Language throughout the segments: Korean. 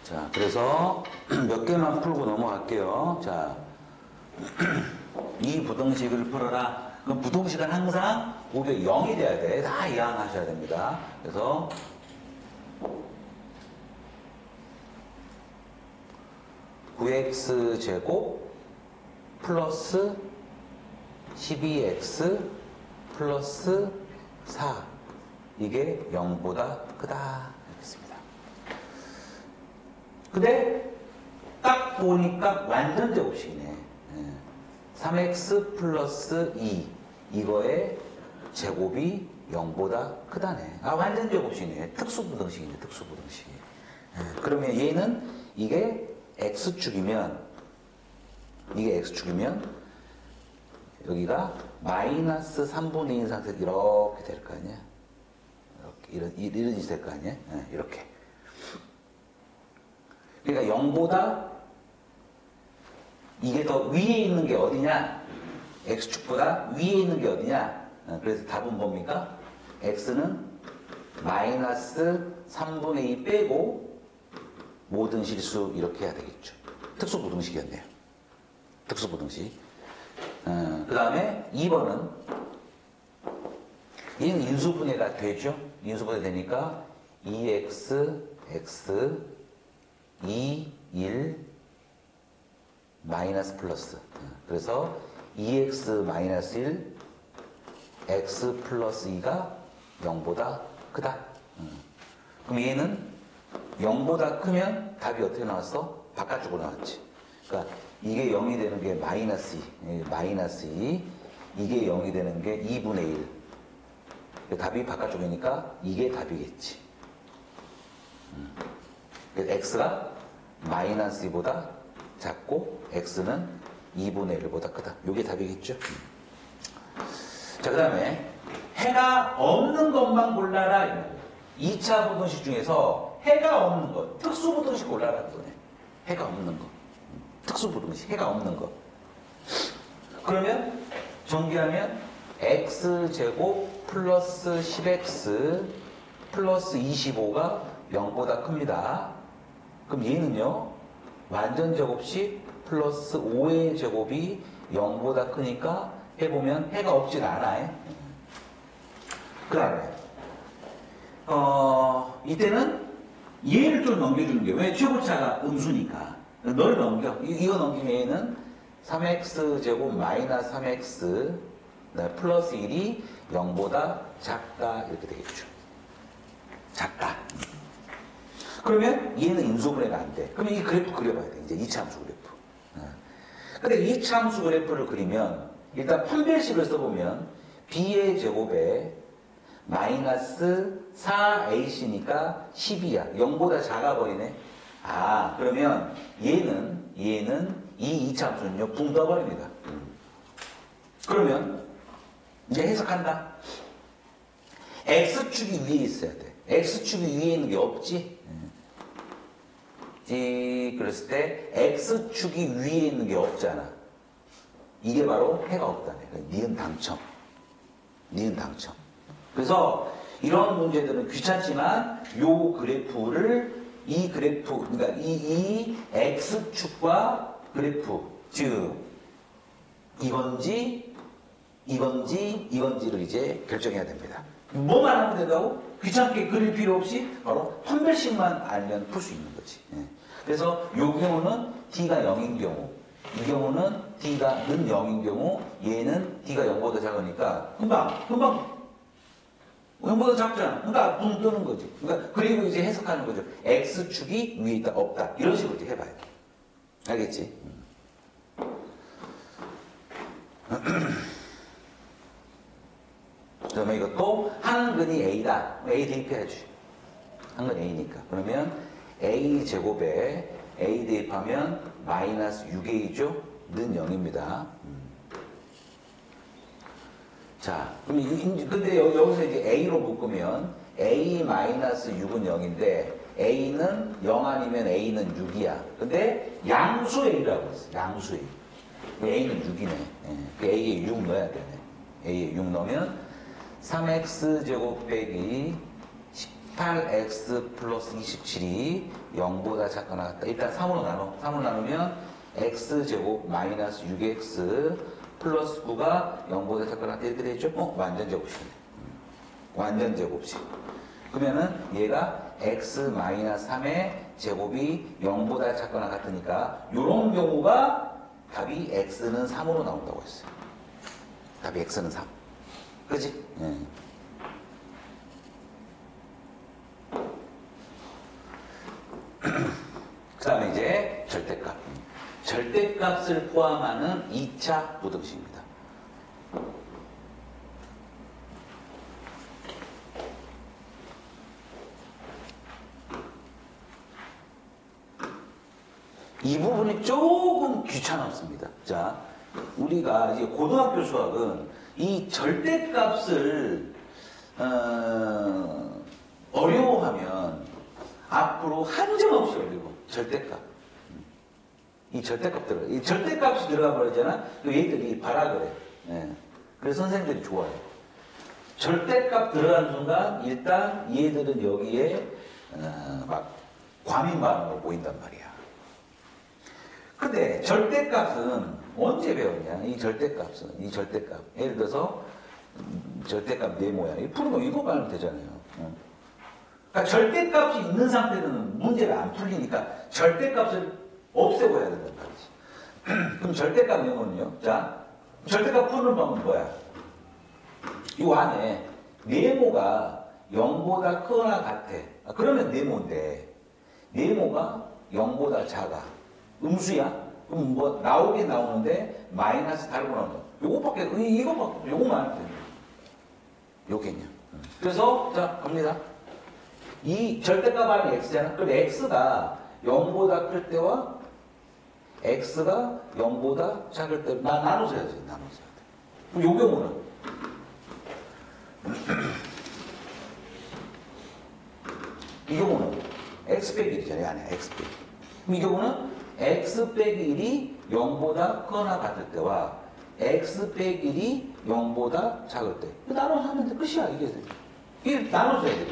자, 그래서 몇 개만 풀고 넘어갈게요. 자, 이 부등식을 풀어라. 그럼 부등식은 항상 오히려 0이 돼야 돼. 다 이해하셔야 됩니다. 그래서 9x 제곱 플러스 12x 플러스 4 이게 0보다 크다 이렇습니다. 근데 딱 보니까 완전 제곱식이네. 3x 플러스 2 이거의 제곱이 0보다 크다네. 아, 완전 제곱식이네. 특수부등식이네. 특수부등식. 그러면 얘는 이게 x축이면 여기가 마이너스 3분의 1 상태에서 이렇게 될 거 아니야? 이런 짓이 될 거 아니야? 이렇게. 그러니까 0보다 이게 더 위에 있는 게 어디냐? x축보다 위에 있는 게 어디냐? 그래서 답은 뭡니까? x는 마이너스 3분의 2 빼고 모든 실수 이렇게 해야 되겠죠. 특수부등식이었네요. 특수부등식. 그 다음에 2번은 얘는 인수분해가 되죠. 인수분해 되니까 2x, x, 2, 1, 마이너스 플러스. 그래서 2x 마이너스 1, x 플러스 2가 0보다 크다. 그럼 얘는 0보다 크면 답이 어떻게 나왔어? 바깥쪽으로 나왔지. 그러니까 이게 0이 되는 게 마이너스 2, 마이너스 2, 이게 0이 되는 게 2분의 1. 답이 바깥쪽이니까 이게 답이겠지. 그래서 x가 마이너스 2보다 작고 x는 2분의 1보다 크다. 이게 답이겠죠. 자, 그 다음에 해가 없는 것만 골라라. 2차 부등식 중에서 해가 없는 것, 특수부등식 골라라. 거네. 해가 없는 거. 특수부등식, 해가 없는 거. 그러면 정리하면 x제곱 플러스 10x 플러스 25가 0보다 큽니다. 그럼 얘는요, 완전 제곱식 플러스 5의 제곱이 0보다 크니까 해보면 해가 없진 않아요. 그 다음에 이때는 얘를 좀 넘겨주는 게, 왜? 최고차가 음수니까 널 넘겨. 이거 넘기면 얘는 3x 제곱 마이너스 3x 플러스 1이 0보다 작다 이렇게 되겠죠. 작다. 그러면 얘는 인수분해가 안 돼. 그러면 이 그래프 그려봐야 돼. 이제 2차 함수 그래프. 근데 2차 함수 그래프를 그리면 일단 판별식을 써보면 b의 제곱에 마이너스 4ac니까 10이야. 0보다 작아버리네. 아, 그러면 얘는 이 2차 함수는요, 붕 떠버립니다. 그러면 이제 해석한다. x축이 위에 있어야 돼. x축이 위에 있는 게 없지? 그랬을 때 x축이 위에 있는 게 없잖아. 이게 바로 해가 없다네. 니은 당첨. 니은 당첨. 그래서 이런 문제들은 귀찮지만 요 그래프를 이 그래프, 그러니까 이 x축과 그래프, 즉 이건지를 이제 결정해야 됩니다. 뭐만 하면 된다고? 귀찮게 그릴 필요 없이 바로 판별식만 알면 풀 수 있는 거지. 그래서 이 경우는 t가 0인 경우, 이 경우는 t가 는 0인 경우, 얘는 t가 0보다 작으니까 금방 0보다 작잖아. 그러니까 붕 뜨는 거지. 그러니까 그리고 이제 해석하는 거죠. x축이 위에 있다, 없다. 이런 식으로 이제 해봐야 돼. 알겠지? 그러면 이것도 한근이 a다. a 대입해야지. 한근 a니까. 그러면 a 제곱에 a 대입하면 마이너스 6a죠. 는 0입니다. 자, 그럼 근데 여기서 이제 a로 묶으면 a 마이너스 6은 0인데 a는 0 아니면 a는 6이야. 근데 양수 a라고 했어. 양수 a. a는 6이네. a에 6 넣어야 되네. a에 6 넣으면 3x 제곱 빼기 8x 플러스 27이 0보다 작거나 같다. 일단 3으로 나눠. 3으로 나누면 x제곱 마이너스 6x 플러스 9가 0보다 작거나 같다. 이렇게 되죠? 완전 제곱식이네. 완전 제곱식. 그러면은 얘가 x 마이너스 3의 제곱이 0보다 작거나 같으니까 이런 경우가 답이 x는 3으로 나온다고 했어요. 답이 x는 3. 그지? 예. 그 다음에 이제 절대값. 절대값을 포함하는 2차 부등식입니다. 이 부분이 조금 귀찮았습니다. 자, 우리가 이제 고등학교 수학은 이 절대값을 어려워하면 앞으로 한정없이 어려워. 절대값. 이 절대값 들어가. 이 절대값이 들어가 버리잖아. 얘들이 봐라 그래. 예. 그래서 선생님들이 좋아요. 절대값 들어가는 순간 일단 얘들은 여기에 막 과민 반응으로 보인단 말이야. 근데 절대값은 언제 배웠냐? 이 절대값은 이 절대값. 예를 들어서 절대값 네모야. 이 풀으면 이거 말하면 되잖아요. 그러니까 절대값이 있는 상태는 문제가 안 풀리니까 절대값을 없애고 해야 된단 말이지. 그럼 절대값 네모는요? 자, 절대값 푸는 방법은 뭐야? 이 안에 네모가 0보다 크거나 같아. 그러면 네모인데 네모가 0보다 작아. 음수야? 그럼 뭐 나오긴 나오는데 마이너스 달고 나온다. 요거밖에 이거밖에 요거만 하면 됩니다. 요겠냐? 그래서 자 갑니다. 이 절대값 안이 x잖아. 그럼 x가 0보다 클 때와 x가 0보다 작을 때 나눠서 해야지. 나눠서 해야 돼. 그럼 요 경우는 이 경우는 x 빼기 1이잖아요. 안에 x 빼기. 그럼 이 경우는 x 빼기 1이 0보다 크거나 같을 때와 x 빼기 1이 0보다 작을 때 나눠서 하면 돼. 끝이야. 이게 나눠서 해야 돼.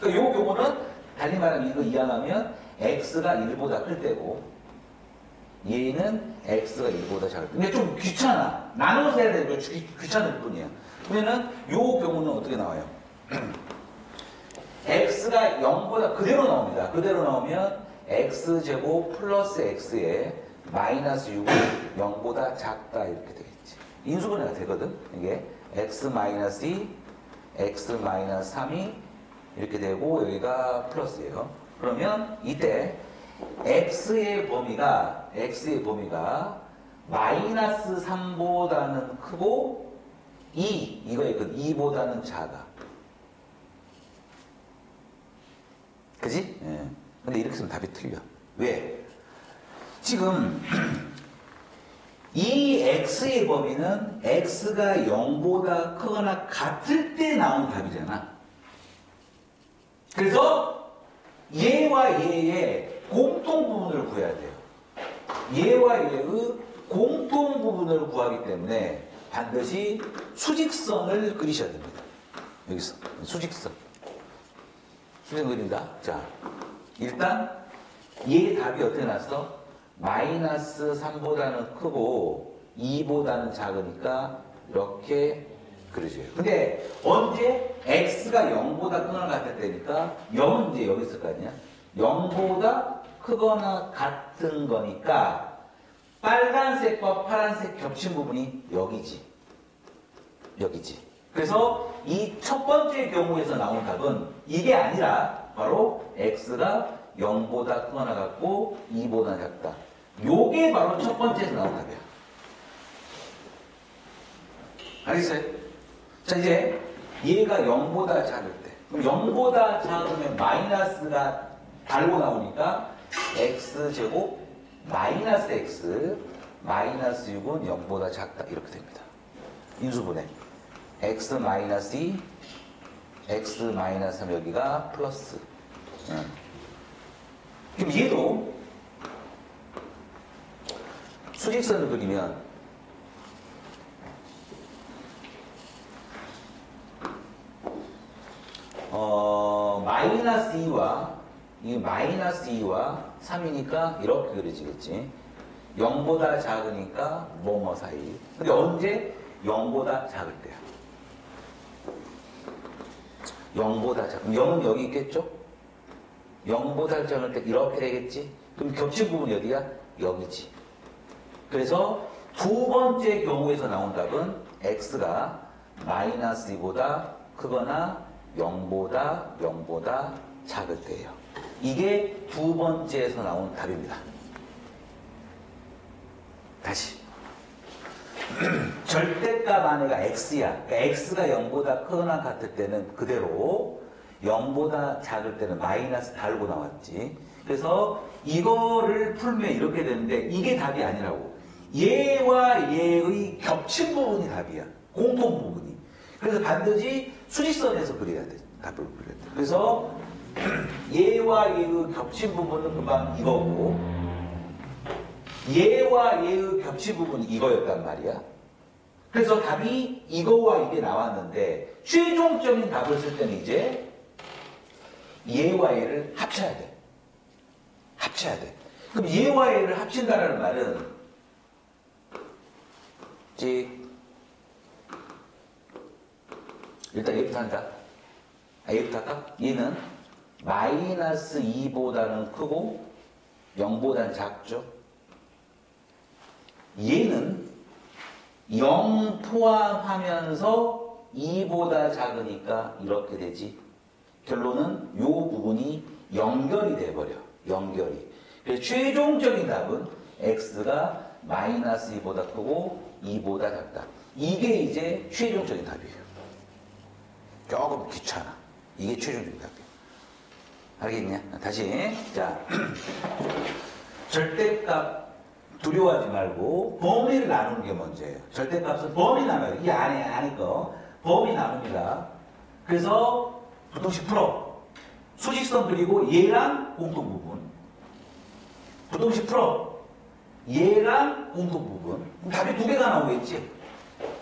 그러니까 이 경우는 달리 말하면 이거 이항하면 x가 1보다 클 때고 얘는 x가 1보다 작을 때. 근데 좀 귀찮아. 나눠서 해야 되고 귀찮을 뿐이야. 그러면은 이 경우는 어떻게 나와요? x가 0보다 그대로 나옵니다. 그대로 나오면 x제곱 플러스 x에 마이너스 6은 0보다 작다 이렇게 되겠지. 인수분해가 되거든. 이게 x 마이너스 2, x 마이너스 3이 이렇게 되고 여기가 플러스예요. 그러면 이때 x의 범위가 마이너스 3보다는 크고 2 이거에 그 2보다는 작아. 그지? 예. 근데 이렇게 쓰면 답이 틀려. 왜? 지금 이 x의 범위는 x가 0보다 크거나 같을 때 나온 답이잖아. 그래서 얘와 얘의 공통 부분을 구해야 돼요. 얘와 얘의 공통 부분을 구하기 때문에 반드시 수직선을 그리셔야 됩니다. 여기서 수직선. 수직선 그린다. 자, 일단 얘 답이 어떻게 났어? 마이너스 3보다는 크고 2보다는 작으니까 이렇게 그려줘요. 근데 언제 x가 0보다 크거나 같을 때니까 0은 이제 여기 있을 거 아니야? 0보다 크거나 같은 거니까 빨간색과 파란색 겹친 부분이 여기지. 여기지. 그래서 이 첫 번째 경우에서 나온 답은 이게 아니라 바로 x가 0보다 크거나 같고 2보다 작다. 요게 바로 첫 번째에서 나온 답이야. 알겠어요? 자, 이제 얘가 0보다 작을 때. 그럼 0보다 작으면 마이너스가 달고 나오니까 x제곱 마이너스 x 마이너스 6은 0보다 작다. 이렇게 됩니다. 인수분해. x 마이너스 2 x 마이너스 3 여기가 플러스. 그럼 얘도 수직선을 그리면 마이너스 2와 이 마이너스 2와 3이니까 이렇게 그려지겠지. 0보다 작으니까 뭐뭐 사이. 근데 언제 0보다 작을 때야. 0보다 작은 0은 여기 있겠죠? 0보다 작을 때 이렇게 되겠지? 그럼 겹친 부분이 어디야? 여기지. 그래서 두 번째 경우에서 나온 답은 x가 마이너스 2보다 크거나 0보다 작을 때예요. 이게 두 번째에서 나온 답입니다. 다시. 절대값 안에가 x야. 그러니까 x가 0보다 크거나 같을 때는 그대로 0보다 작을 때는 마이너스 달고 나왔지. 그래서 이거를 풀면 이렇게 되는데 이게 답이 아니라고. 얘와 얘의 겹친 부분이 답이야. 공통 부분이. 그래서 반드시 수직선에서 그려야 돼. 답을 그려야 돼. 그래서 얘와 얘의 겹친 부분은 금방 이거고 얘와 얘의 겹친 부분이 이거였단 말이야. 그래서 답이 이거와 이게 나왔는데 최종적인 답을 쓸 때는 이제 얘와 얘를 합쳐야 돼. 합쳐야 돼. 그럼 얘와 얘를 합친다는 말은 일단 얘부터 한다. 얘부터 할까? 얘는 마이너스 2보다는 크고 0보다는 작죠. 얘는 0 포함하면서 2보다 작으니까 이렇게 되지. 결론은 이 부분이 연결이 돼버려. 연결이. 그래서 최종적인 답은 x가 마이너스 2보다 크고 2보다 작다. 이게 이제 최종적인 답이에요. 조금 귀찮아. 이게 최종적인 답이에요. 알겠냐? 다시. 자, 절대값 두려워하지 말고 범위를 나누는 게 문제예요. 절대값은 범위 나눠요. 이 안에 거 범위 나눕니다. 그래서 부등식 풀어. 수직선 그리고 얘랑 공통 부분. 부등식 풀어. 얘랑 공통 부분. 그럼 답이 두 개가 나오겠지.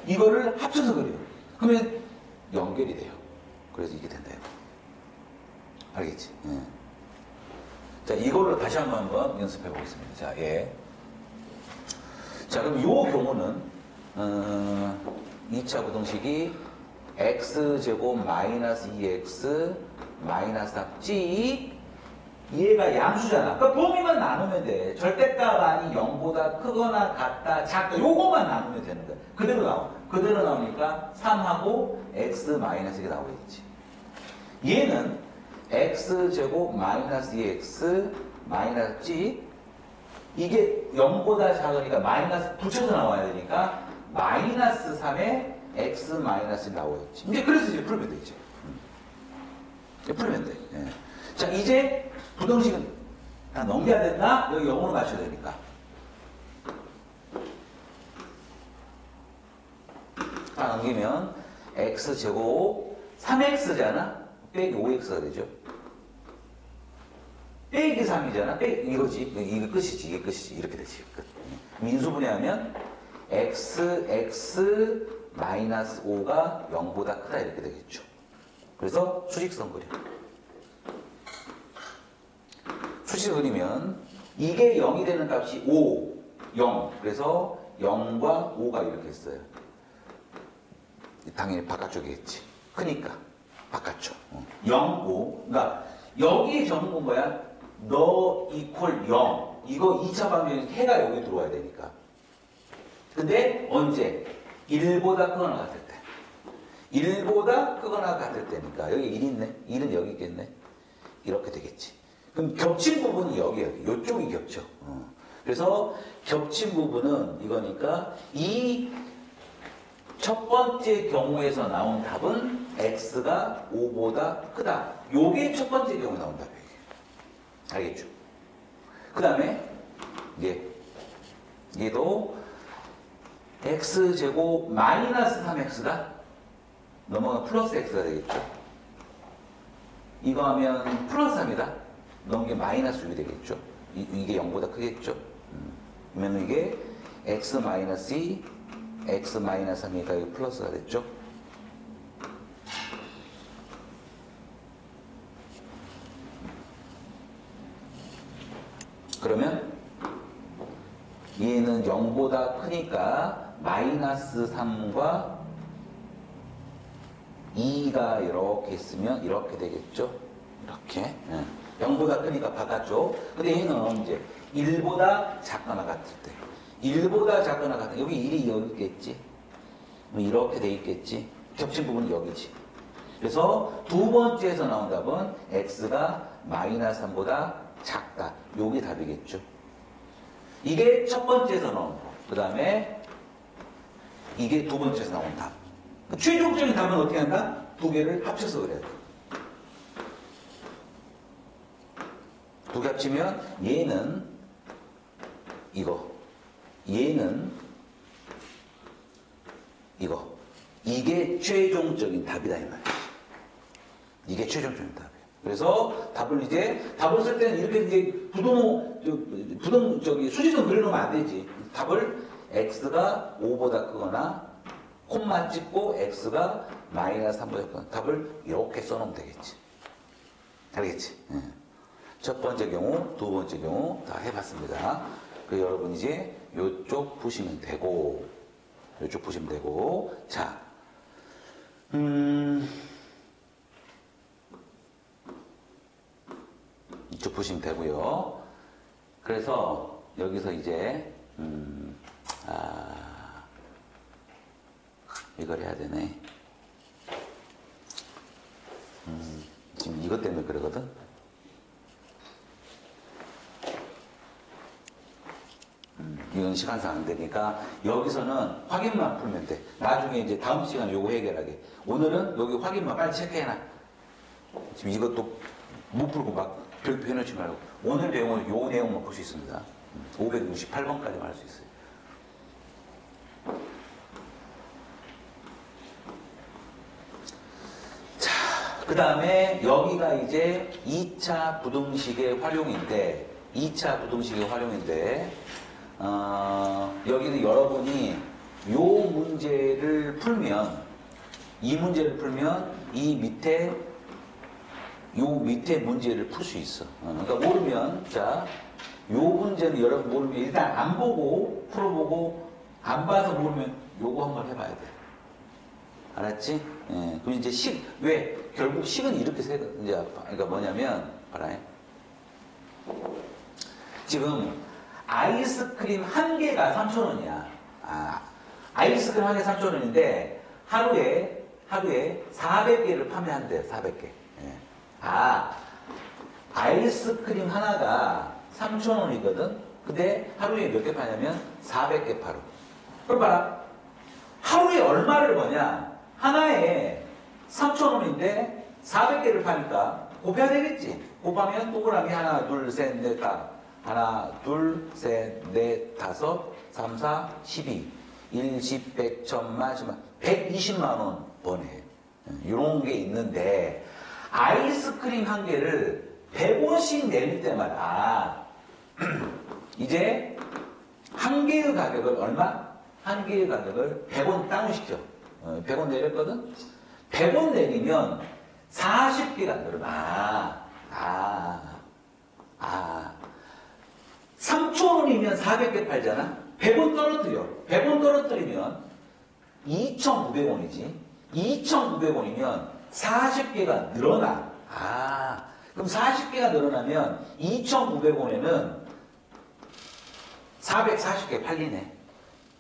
이거를 합쳐서 그려요. 그러면 연결이 돼요. 그래서 이게 된다. 알겠지? 예. 자, 이걸로 다시 한번 연습해 보겠습니다. 자, 예. 자, 그럼 이 경우는 2차 부등식이 x제곱 마이너스 2x 마이너스 3g 얘가 양수잖아. 그러니까 범위만 나누면 돼. 절대값 아니 0보다 크거나 같다, 작다 요것만 나누면 되는 거야. 그대로 나와. 그대로 나오니까 3하고 x 마이너스 1이 나오겠지. 얘는 x제곱 마이너스 2x 마이너스 g 이게 0보다 작으니까 마이너스 붙여서 나와야 되니까 마이너스 3에 x 마이너스 나오겠지. 이제 그래서 이제 풀면 되지. 이제 풀면 돼. 예. 자, 이제 부등식은 다 넘겨야 된다. 여기 0으로 맞춰야 되니까. 다 넘기면 x제곱 3x잖아. 빼기 5x가 되죠. 빼기 3이잖아. 빼기 이거지. 이게 끝이지. 이게 끝이지. 이렇게 되지. 끝. 민수분해하면 x 마이너스 5가 0보다 크다 이렇게 되겠죠. 그래서 수직선 그려. 수직선 그리면 이게 0이 되는 값이 5, 0. 그래서 0과 5가 이렇게 있어요. 당연히 바깥쪽이겠지. 크니까 바깥쪽. 0, 5. 그러니까 여기에 적은 건 뭐야? 너 이퀄 0. 이거 2차 방정식 해가 여기 들어와야 되니까. 근데 언제? 1보다 크거나 같을 때. 1보다 크거나 같을 때니까. 여기 1 있네. 1은 여기 있겠네. 이렇게 되겠지. 그럼 겹친 부분이 여기. 이쪽이 겹쳐. 그래서 겹친 부분은 이거니까 이 첫 번째 경우에서 나온 답은 x가 5보다 크다. 요게 첫 번째 경우에 나온 답이에요. 알겠죠? 그 다음에 얘도 x제곱 마이너스 3x다. 넘어가 플러스 x가 되겠죠. 이거 하면 플러스 3이다. 넘게 마이너스 6이 되겠죠. 이게 0보다 크겠죠. 그러면 이게 x 마이너스 2 x 마이너스 3이니까 여기 플러스가 됐죠. 그러면 얘는 0보다 크니까 마이너스 3과 2가 이렇게 있으면 이렇게 되겠죠? 이렇게. 0보다 크니까 바깥쪽. 근데 얘는 이제 1보다 작거나 같을 때. 1보다 작거나 같을 때. 여기 1이 여기 있겠지? 이렇게 돼 있겠지? 겹친 부분은 여기지. 그래서 두 번째에서 나온 답은 x가 마이너스 3보다 작다. 요게 답이겠죠. 이게 첫 번째에서 나온 거. 그 다음에 이게 두 번째에서 나온 답. 최종적인 답은 어떻게 한다? 두 개를 합쳐서 그래야 돼. 두 개 합치면 얘는 이거, 얘는 이거. 이게 최종적인 답이다 이 말이야. 이게 최종적인 답이에요. 그래서 답을 쓸 때는 이렇게 이제 수직선 그려놓으면 안 되지. 답을 x가 5보다 크거나 콤마 찍고 x가 마이너스 3보다 크거나 답을 이렇게 써놓으면 되겠지. 알겠지? 첫 번째 경우, 두 번째 경우 다 해봤습니다. 그래서 여러분 이제 요쪽 보시면 되고, 요쪽 보시면 되고, 자, 이쪽 보시면 되고요. 그래서 여기서 이제 이걸 해야 되네. 지금 이것 때문에 그러거든. 이건 시간상 안 되니까 여기서는 확인만 풀면 돼. 나중에 이제 다음 시간에 요거 해결하게. 오늘은 여기 확인만 빨리 체크해놔. 지금 이것도 못 풀고 막 별표 해놓지 말고 오늘 내용은 요 내용만 볼 수 있습니다. 568번까지만 할 수 있어요. 자, 그 다음에 여기가 이제 2차 부등식의 활용인데, 여기는 여러분이 요 문제를 풀면, 이 문제를 풀면 이 밑에 문제를 풀 수 있어. 그러니까 모르면, 자, 요 문제는 여러분 모르면 일단 안 보고 풀어보고 안 봐서 모르면 요거 한번 해봐야 돼. 알았지? 예. 그럼 이제 왜? 결국 식은 이렇게 이제, 그러니까 뭐냐면, 봐라. 지금 아이스크림 한 개가 3,000원이야. 아이스크림 한 개 3,000원인데 하루에 400개를 판매한대요. 400개. 예. 아이스크림 하나가 3,000원이거든. 근데 하루에 몇 개 파냐면 400개 팔어. 그럼 봐라. 하루에 얼마를 버냐? 하나에 3,000원인데 400개를 파니까 곱해야 되겠지. 곱하면 동그라미 하나, 둘, 셋, 넷, 다. 하나, 둘, 셋, 넷, 다섯, 3, 4, 12. 1, 10, 100, 1000만, 10만. 120만 원 버네. 이런 게 있는데 아이스크림 한 개를 100원씩 내릴 때마다 이제 한 개의 가격을 얼마? 한 개의 가격을 100원 다운시켜. 100원 내렸거든? 100원 내리면 40개가 늘어나. 3,000원이면 400개 팔잖아? 100원 떨어뜨려. 100원 떨어뜨리면 2,900원이지. 2,900원이면 40개가 늘어나. 그럼 40개가 늘어나면 2,900원에는 440개 팔리네.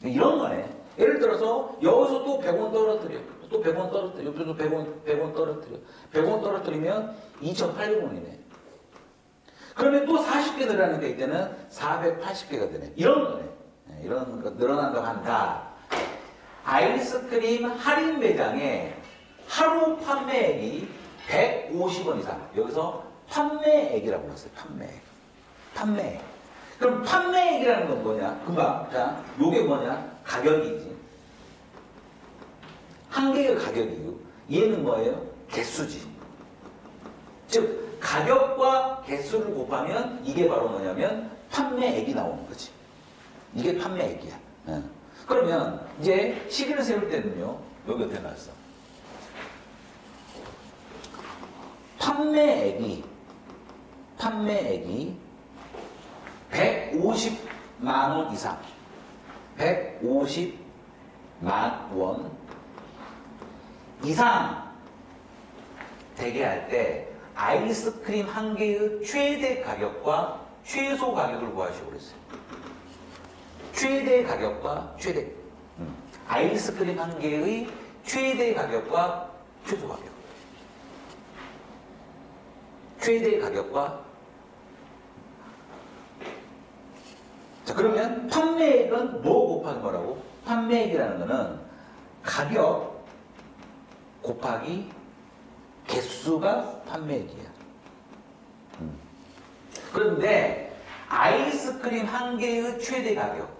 이런 거네. 예를 들어서 여기서 또 100원 떨어뜨려. 또 100원 떨어뜨려. 여기서 100원 떨어뜨려. 100원 떨어뜨리면 2,800원이네. 그러면 또 40개 늘어나는 게 이때는 480개가 되네. 이런 거네. 이런 거 늘어난다고 한다. 아이스크림 할인 매장에 하루 판매액이 150원 이상. 여기서 판매액이라고 불렀어요. 판매액. 그럼 판매액이라는 건 뭐냐? 금방. 자, 요게 뭐냐? 가격이지. 한 개의 가격이고, 얘는 뭐예요? 개수지. 즉, 가격과 개수를 곱하면 이게 바로 뭐냐면 판매액이 나오는 거지. 이게 판매액이야. 그러면 이제 시기를 세울 때는요, 여기 옆에 놨어. 판매액이 150만 원 이상, 150만 원 이상 되게 할 때 아이스크림 한 개의 최대 가격과 최소 가격을 구하시고 그랬어요. 최대 가격과 최대. 아이스크림 한 개의 최대 가격과 최소 가격. 최대 가격과. 자, 그러면 판매액은 뭐 곱하기 뭐라고? 판매액이라는 거는 가격 곱하기 개수가 판매액이야. 그런데 아이스크림 한 개의 최대 가격.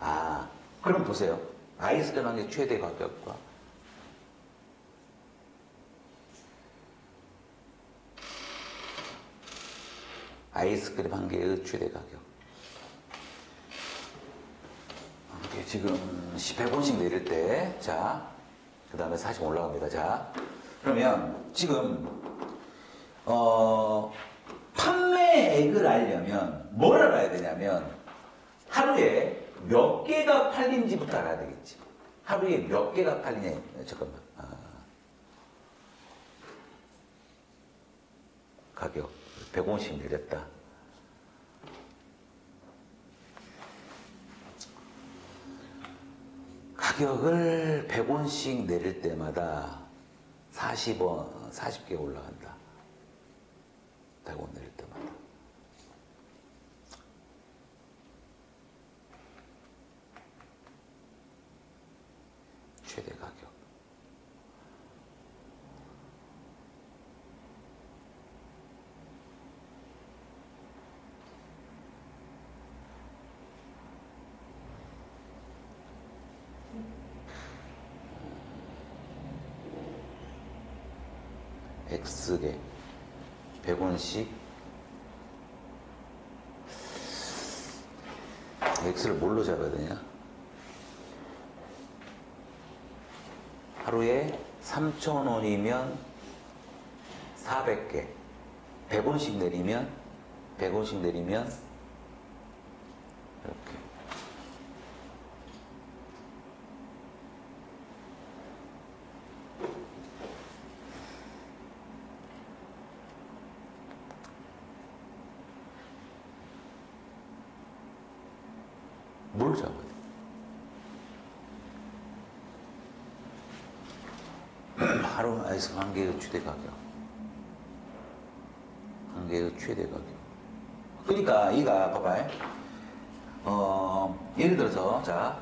아, 그럼 보세요. 아이스크림 한 개 최대 가격과 아이스크림 한 개의 최대 가격. 이게 지금 100원씩 내릴 때, 자, 그 다음에 40 올라갑니다. 자, 그러면 지금 판매액을 알려면 뭘 알아야 되냐면 하루에 몇 개가 팔린지부터 알아야 되겠지. 하루에 몇 개가 팔리냐. 잠깐만. 가격 100원씩 내렸다. 가격을 100원씩 내릴 때마다 40원, 40개 올라간다. 100원 내릴 때마다. 최대 가격. X개 100원씩 X를 뭘로 잡아야 되냐? 하루에 3,000원이면 400개 100원씩 내리면 이렇게 뭘 잡아야 돼? 하루 아이스크림 한 개의 최대 가격. 한 개의 최대 가격. 그러니까 이가 봐봐요. 예를 들어서 자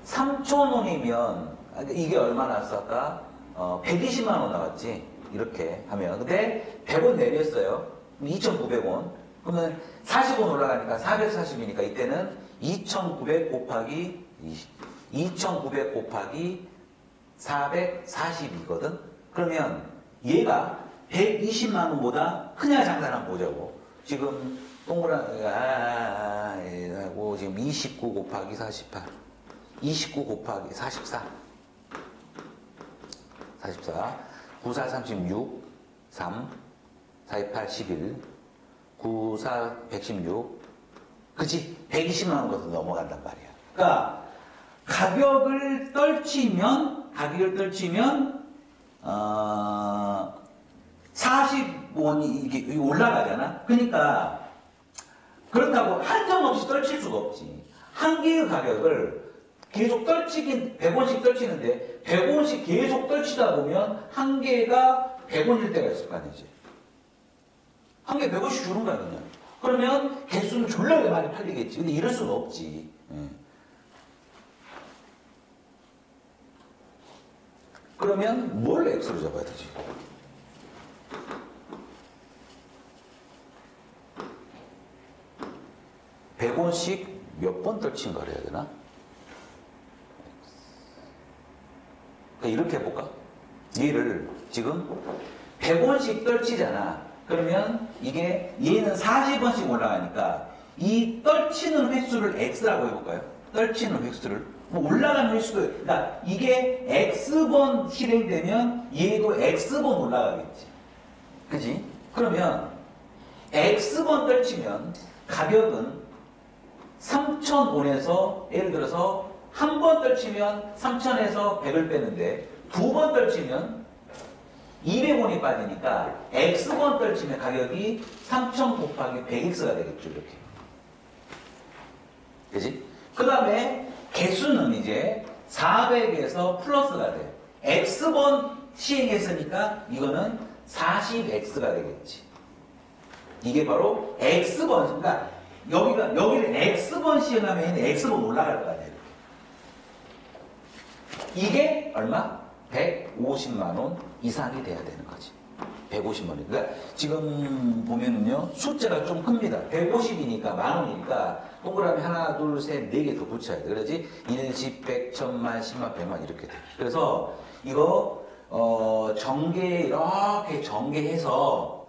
3,000원이면 이게 얼마 나왔어 아까? 120만 원 나왔지. 이렇게 하면 근데 100원 내렸어요. 2,900원. 그러면 40원 올라가니까 440이니까 이때는 2,900 곱하기 2,900 곱하기 440이거든. 그러면 얘가 120만 원보다 크냐 작냐 한번 보자고. 지금 동그라미가 하고 지금 29 곱하기 48, 29 곱하기 44, 94, 36, 3, 48, 11, 94, 116. 그치? 120만 원 것도 넘어간단 말이야. 그러니까 가격을 떨치면 40원이 이게 올라가잖아. 그러니까 그렇다고 한정없이 떨칠 수가 없지. 한 개의 가격을 계속 떨치긴 100원씩 떨치는데 100원씩 계속 떨치다 보면 한 개가 100원일 때가 있을 거 아니지. 한 개 100원씩 주는 거 아니냐. 그러면 개수는 졸라게 많이 팔리겠지. 근데 이럴 수는 없지. 그러면 뭘 X로 잡아야 되지? (100원씩) 몇 번 떨친 걸 해야 되나? 이렇게 해볼까? 얘를 지금 100원씩 떨치잖아. 그러면 이게 얘는 40원씩 올라가니까 이 떨치는 횟수를 X라고 해볼까요? 떨치는 횟수를. 뭐 올라가는 횟수도, 그러니까 이게 X번 실행되면 얘도 X번 올라가겠지. 그지? 그러면 X번 떨치면 가격은 3000원에서 예를 들어서 한 번 떨치면 3000에서 100을 빼는데 두 번 떨치면 200원이 빠지니까 X번 떨치면 가격이 3000 곱하기 100X가 되겠죠. 이렇게. 그지? 그 다음에 개수는 이제 400에서 플러스가 돼. X번 시행했으니까 이거는 40X가 되겠지. 이게 바로 X번, 그러니까 여기를 X번 시행하면 얘는 X번 올라갈 거 아니야. 이게 얼마? 150만 원 이상이 돼야 되는 거지. 150만 원. 그러니까 지금 보면은요, 숫자가 좀 큽니다. 150이니까 만 원이니까 동그라미 하나, 둘, 셋, 네 개 더 붙여야 돼. 그러지? 1, 10, 100, 1000만, 10만, 100만 이렇게 돼. 그래서 이거 전개 이렇게 전개해서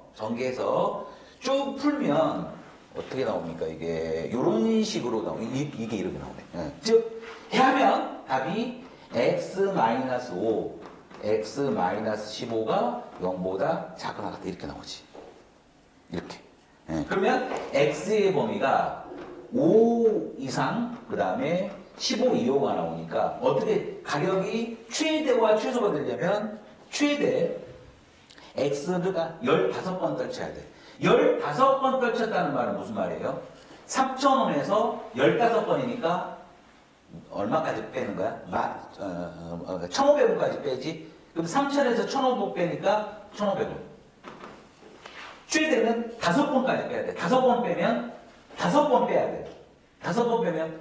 쭉 풀면 어떻게 나옵니까? 이게 이런 식으로 이게 이렇게 나오네. 예. 즉 하면 답이 x-5, x-15가 0보다 작거나 같다 이렇게 나오지. 이렇게. 예. 그러면 x의 범위가 5 이상 그 다음에 15 이하가 나오니까 어떻게 가격이 최대와 최소가 되려면 최대 x가 15번 떨쳐야 돼. 15번 떨쳤다는 말은 무슨 말이에요? 3,000원에서 15번이니까 얼마까지 빼는 거야? 1,500원까지 빼지? 그럼 3,000에서 1,500원 빼니까 1,500원. 최대는 5번까지 빼야 돼. 5번 빼면 5번 빼야 돼. 5번 빼면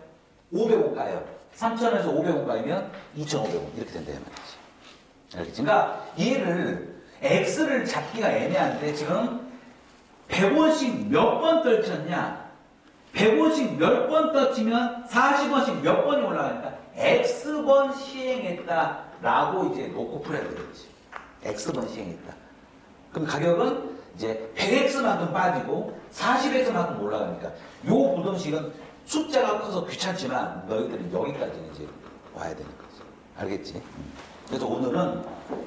500원 까요. 3,000에서 500원 까이면 2,500원. 이렇게 된다 말이지. 알겠지? 그러니까 얘를 X를 잡기가 애매한데 지금 100원씩 몇 번 떨쳤냐? 100원씩 몇 번 떨치면 40원씩 몇 번이 올라가니까 X번 시행했다라고 이제 놓고 풀어야 되겠지. X번 시행했다. 그럼 가격은 이제 100X만큼 빠지고 40X만큼 올라가니까 요 부등식은 숫자가 커서 귀찮지만 너희들은 여기까지는 이제 와야 되는 거지. 알겠지? 그래서 오늘은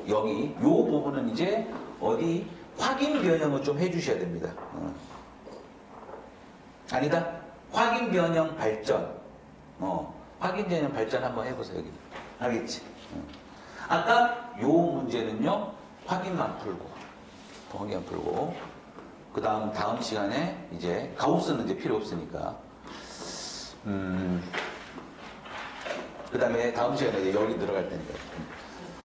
여기 요 부분은 이제 어디 확인 변형을 좀 해주셔야 됩니다. 아니다. 확인 변형 발전. 확인 변형 발전 한번 해보세요. 여기. 알겠지? 아까 요 문제는요. 확인만 풀고. 그 다음 시간에 이제 가우스는 이제 필요 없으니까. 그 다음에 다음 시간에 이제 여기 들어갈 테니까.